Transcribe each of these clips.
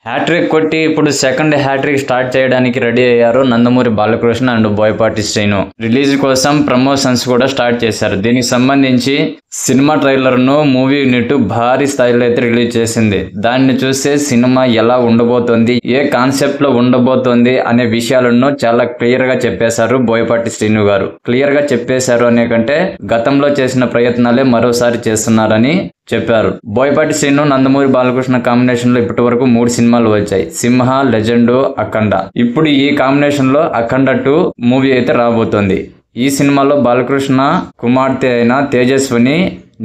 Hat trick కొట్టి ఇప్పుడు second hat trick start చేయడానికి రెడీ అయ్యారు నందమూరి బాలకృష్ణ అండ్ బోయపాటి శ్రీను. రిలీజ్ కోసం ప్రమోషన్స్ కూడా స్టార్ట్ చేశారు. దీనికి సంబంధించి సినిమా ట్రైలర్ ను మూవీ యూనిట్ భారీ స్థాయిలో అయితే రిలీజ్ చేసింది. దాన్ని చూస్తే సినిమా ఎలా ఉండబోతోంది, ఏ కాన్సెప్ట్ లో ఉండబోతోంది అనే విషయాలను చాలా క్లియర్ గా చెప్పేశారు బోయపాటి శ్రీను గారు. క్లియర్ గా చెప్పేశారు అనే కంటే గతంలో చేసిన ప్రయత్నాలే మరోసారి చేస్తున్నారని చెప్పారు. బోయపాటి శ్రీను నందమూరి బాలకృష్ణ కాంబినేషన్ లో ఇప్పటి వరకు 3 సినిమాలు వచ్చాయి. సింహ, లెజెండ్, అఖండ. ఇప్పుడు ఈ కాంబినేషన్ లో అఖండ 2 మూవీ అయితే రాబోతోంది. ఈ సినిమాలో బాలకృష్ణ కుమార్తె అయిన తేజస్విని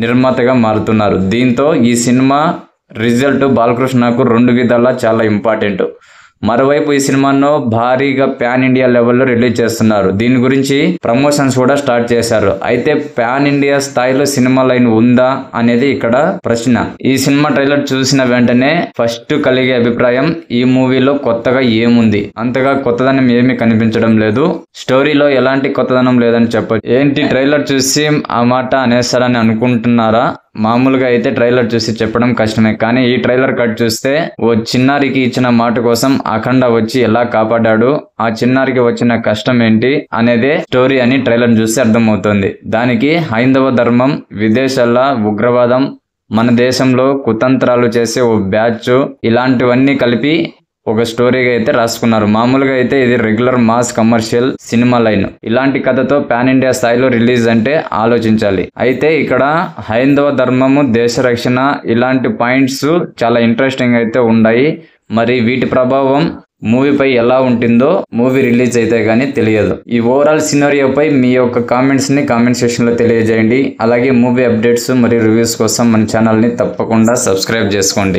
నిర్మాతగా మారుతున్నారు. దీంతో ఈ సినిమా రిజల్ట్ బాలకృష్ణకు 2 విధాలా చాలా ఇంపార్టెంట్. మరోవైపు ఈ సినిమాను భారీగా పాన్ ఇండియా లెవెల్లో రిలీజ్ చేస్తున్నారు. దీని గురించి ప్రమోషన్స్ కూడా స్టార్ట్ చేశారు. అయితే పాన్ ఇండియా స్థాయిలో సినిమా లైన్ ఉందా అనేది ఇక్కడ ప్రశ్న. ఈ సినిమా ట్రైలర్ చూసిన వెంటనే ఫస్ట్ కలిగే అభిప్రాయం, ఈ మూవీలో కొత్తగా ఏముంది, అంతగా కొత్తదనం ఏమీ కనిపించడం లేదు. స్టోరీలో ఎలాంటి కొత్తదనం లేదని చెప్పొచ్చు. ఏంటి ట్రైలర్ చూసి ఆ మాట అనేస్తారని అనుకుంటున్నారా? మామూలుగా అయితే ట్రైలర్ చూసి చెప్పడం కష్టమే, కానీ ఈ ట్రైలర్ కట్ చూస్తే ఓ చిన్నారికి ఇచ్చిన మాట కోసం అఖండ వచ్చి ఎలా కాపాడాడు, ఆ చిన్నారికి వచ్చిన కష్టం ఏంటి అనేదే స్టోరీ అని ట్రైలర్ చూస్తే అర్థమవుతుంది. దానికి హైందవ ధర్మం, విదేశాల ఉగ్రవాదం, మన దేశంలో కుతంత్రాలు చేసే ఓ బ్యాచ్, ఇలాంటివన్నీ కలిపి ఒక స్టోరీగా అయితే రాసుకున్నారు. మామూలుగా అయితే ఇది regular mass commercial cinema line. ఇలాంటి కథతో పాన్ ఇండియా స్థాయిలో రిలీజ్ అంటే ఆలోచించాలి. అయితే ఇక్కడ హైందవ ధర్మము, దేశ రక్షణ, ఇలాంటి పాయింట్స్ చాలా ఇంట్రెస్టింగ్ అయితే ఉన్నాయి. మరి వీటి ప్రభావం మూవీపై ఎలా ఉంటుందో మూవీ రిలీజ్ అయితే గానీ తెలియదు. ఈ ఓవరాల్ సినారియోపై మీ యొక్క కామెంట్స్ ని కామెంట్ సెక్షన్ లో తెలియజేయండి. అలాగే మూవీ అప్డేట్స్ మరియు రివ్యూస్ కోసం మన ఛానల్ ని తప్పకుండా సబ్స్క్రైబ్ చేసుకోండి.